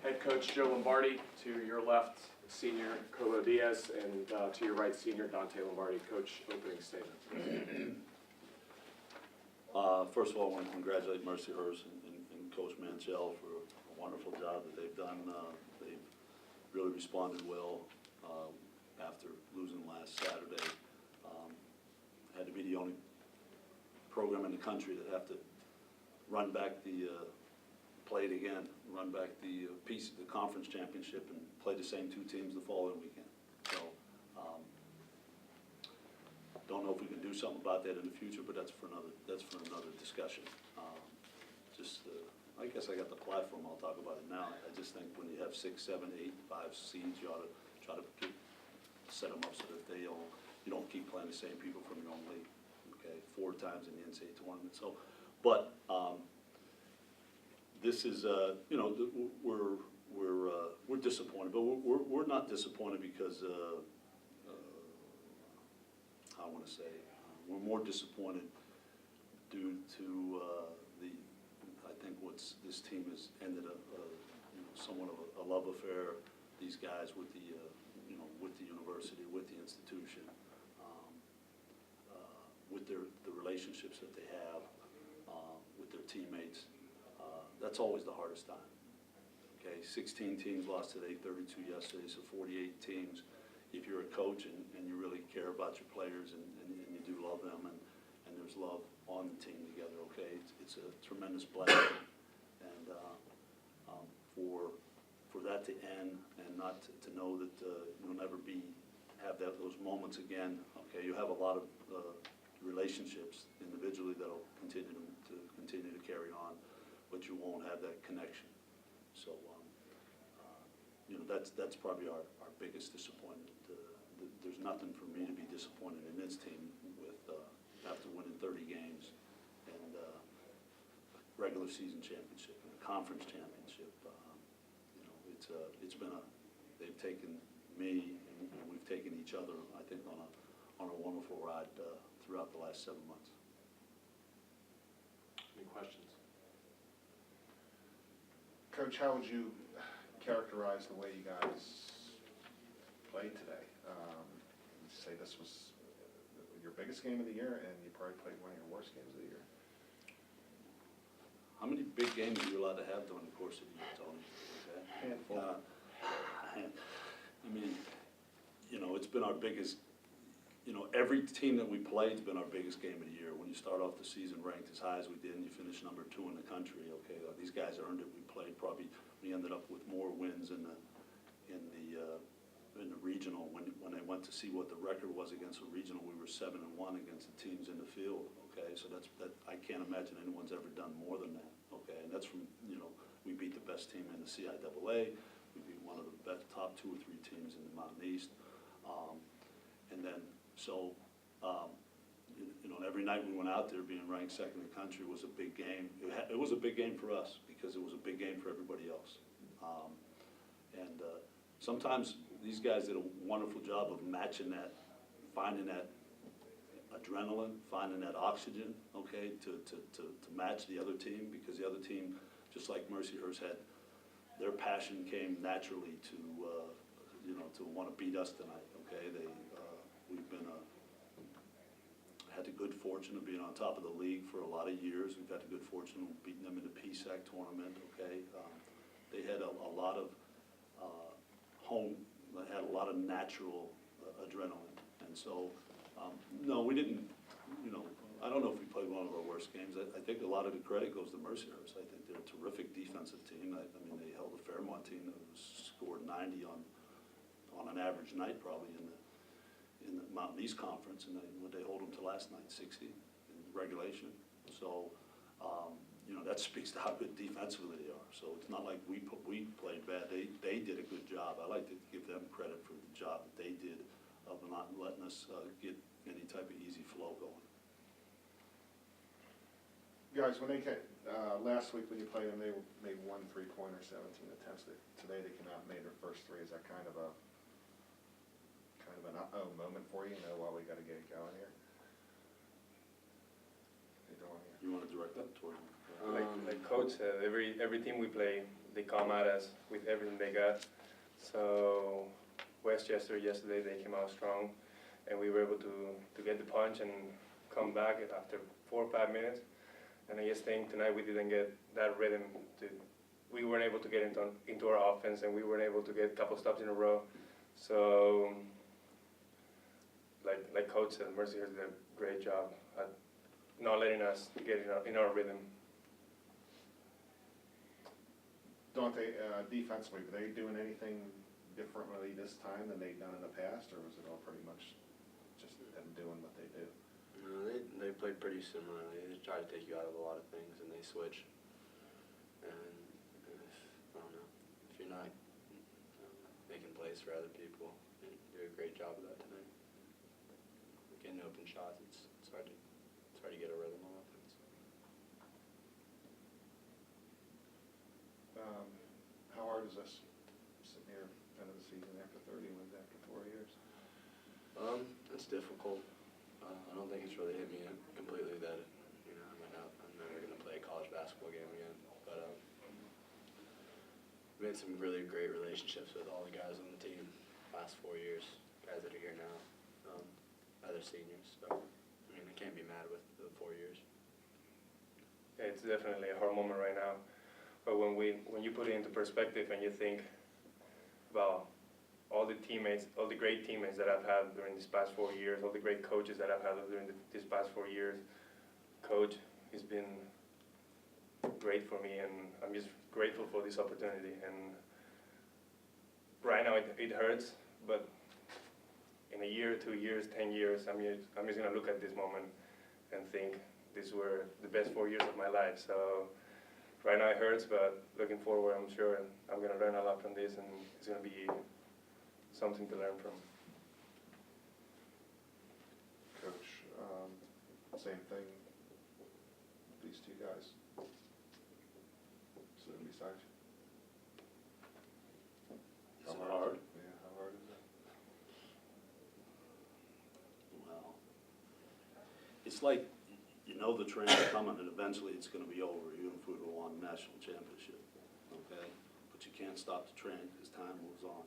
Head coach Joe Lombardi, to your left, senior Colo Diaz, and to your right, senior Dante Lombardi. Coach, opening statement. First of all, I want to congratulate Mercyhurst and Coach Manchell for a wonderful job that they've done. They've really responded well after losing last Saturday. Had to be the only program in the country that have to run back play it again, run back the conference championship and play the same two teams the following weekend. So, don't know if we can do something about that in the future, but that's for another discussion. I guess I got the platform, I'll talk about it now. I just think when you have 6, 7, 8, 5 seeds, you ought to try to set them up so that you don't keep playing the same people from your own league. Okay, 4 times in the NCAA tournament. So, but this is we're disappointed, but we're not disappointed because I want to say we're more disappointed due to I think this team has ended up somewhat of a love affair. These guys with the with the university, with the institution, with the relationships that they have with their teammates. That's always the hardest time. Okay, 16 teams lost today, 32 yesterday, so 48 teams. If you're a coach and you really care about your players and you do love them and there's love on the team together, okay, it's a tremendous blessing. And for that to end and not to know that you'll never have those moments again, okay, you have a lot of relationships individually that'll continue to carry on, but you won't have that connection. So that's probably our biggest disappointment. There's nothing for me to be disappointed in this team with after winning 30 games and regular season championship and a conference championship. They've taken me and we've taken each other, I think, on a wonderful ride throughout the last 7 months. Any questions? Coach, how would you characterize the way you guys played today? Would you say this was your biggest game of the year, and you probably played one of your worst games of the year? How many big games are you allowed to have during the course of the year, Tony? Okay. Handful. I mean, it's been our biggest. Every team that we played has been our biggest game of the year. When you start off the season ranked as high as we did and you finish number 2 in the country, okay, these guys earned it. We ended up with more wins in the regional. When they went to see what the record was against the regional, we were 7-1 against the teams in the field. Okay, so I can't imagine anyone's ever done more than that. Okay, and that's from we beat the best team in the CIAA. We beat one of the best top 2 or 3 teams in the Mountain East, and then so. Every night we went out there, being ranked 2nd in the country was a big game. It was a big game for us because it was a big game for everybody else. And sometimes these guys did a wonderful job of matching that, finding that adrenaline, finding that oxygen, okay, to match the other team, because the other team, just like Mercyhurst had, their passion came naturally to want to beat us tonight. Okay, we've been had the good fortune of being on top of the league for a lot of years. We've had the good fortune of beating them in the PSAC tournament. Okay, they had a lot of they had a lot of natural adrenaline, and so no, we didn't. I don't know if we played one of our worst games. I think a lot of the credit goes to Mercyhurst. I think they're a terrific defensive team. I mean, they held a Fairmont team that scored 90 on an average night probably in the Mountain East Conference, and would they hold them to last night, 60 in regulation? So, that speaks to how good defensively they are. So it's not like we played bad. They did a good job. I like to give them credit for the job that they did of not letting us get any type of easy flow going. Guys, when they last week when you played them, they made 1 3-pointer, 17 attempts. Today they came out and made their first 3. Is that kind of an uh-oh moment for you? While we got to get it going here. You want to direct that toward him? Like coach said, every team we play, they come at us with everything they got. So Westchester yesterday, they came out strong, and we were able to get the punch and come back after 4 or 5 minutes. And I just think tonight we didn't get that rhythm. We weren't able to get into our offense, and we weren't able to get a couple stops in a row. So, like Coach said, Mercy has did a great job at not letting us get in our rhythm. Dante, defensively, were they doing anything differently this time than they've done in the past, or was it all pretty much just them doing what they do? No, they played pretty similarly. They try to take you out of a lot of things, and they switch. And I don't know, if you're not making plays for other people, you do a great job of that tonight. Getting open shots, it's hard to get a rhythm on offense. How hard is this, sitting here, end of the season after 30 wins after 4 years? It's difficult. I don't think it's really hit me completely that, I'm never going to play a college basketball game again. But we made some really great relationships with all the guys on the team last 4 years, guys that are here now, other seniors. So, I can't be mad with the 4 years. Yeah, it's definitely a hard moment right now. But when you put it into perspective and you think about all the teammates, all the great teammates that I've had during these past 4 years, all the great coaches that I've had during these past 4 years, Coach has been great for me, and I'm just grateful for this opportunity. And right now it hurts, but in a year, 2 years, 10 years, I'm just gonna look at this moment and think these were the best 4 years of my life. So right now it hurts, but looking forward, I'm sure I'm gonna learn a lot from this, and it's gonna be something to learn from. Coach, same thing, these two guys sitting beside you. Is it hard? Yeah, how hard is it? Well, it's like, the train's coming and eventually it's gonna be over, even if we won a national championship, okay? But you can't stop the train because time moves on.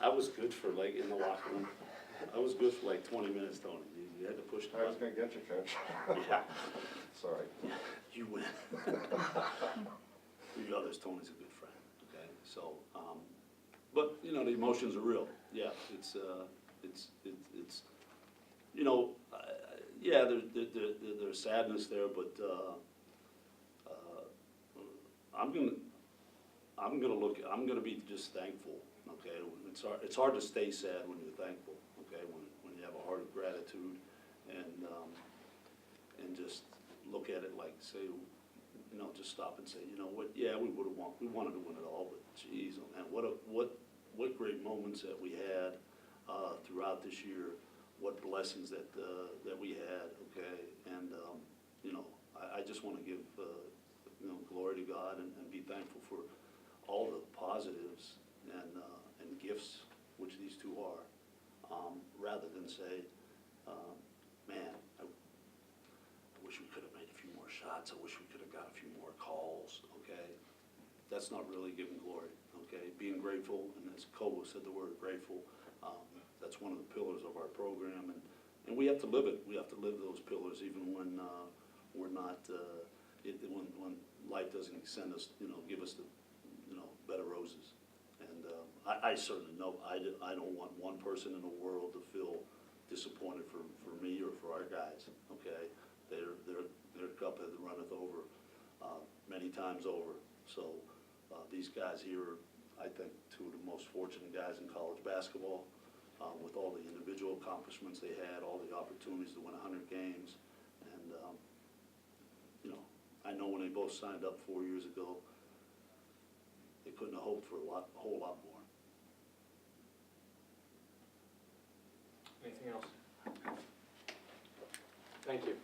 I was good for in the locker room, I was good for 20 minutes, Tony. You had to push the I was button. gonna get you, Coach. Yeah. Sorry. You win. The others, Tony's a good friend, okay? So, but, the emotions are real. Yeah, it's yeah, there's sadness there, but, I'm gonna be just thankful, okay? It's hard to stay sad when you're thankful, okay? When you have a heart of gratitude and just look at it say, just stop and say, what, yeah, we wanted to win it all, but geez, oh man, what great moments that we had throughout this year, what blessings that we had, okay? And, I just want to give, glory to God and be thankful for all the positives and gifts, which these two are, rather than say, man, I wish we could have made a few more shots, I wish we could have got a few more calls, okay? That's not really giving glory, okay? Being grateful, and as Kobo said the word grateful, that's one of the pillars of our program, and we have to live it. We have to live those pillars even when we're not, when life doesn't send us, give us the, bed of roses. And I certainly know, I don't want one person in the world to feel disappointed for me or for our guys, okay? Their cup has runneth over many times over. So these guys here are, I think, two of the most fortunate guys in college basketball, with all the individual accomplishments they had, all the opportunities to win 100 games. And, I know when they both signed up 4 years ago, they couldn't have hoped for a whole lot more. Anything else? Thank you.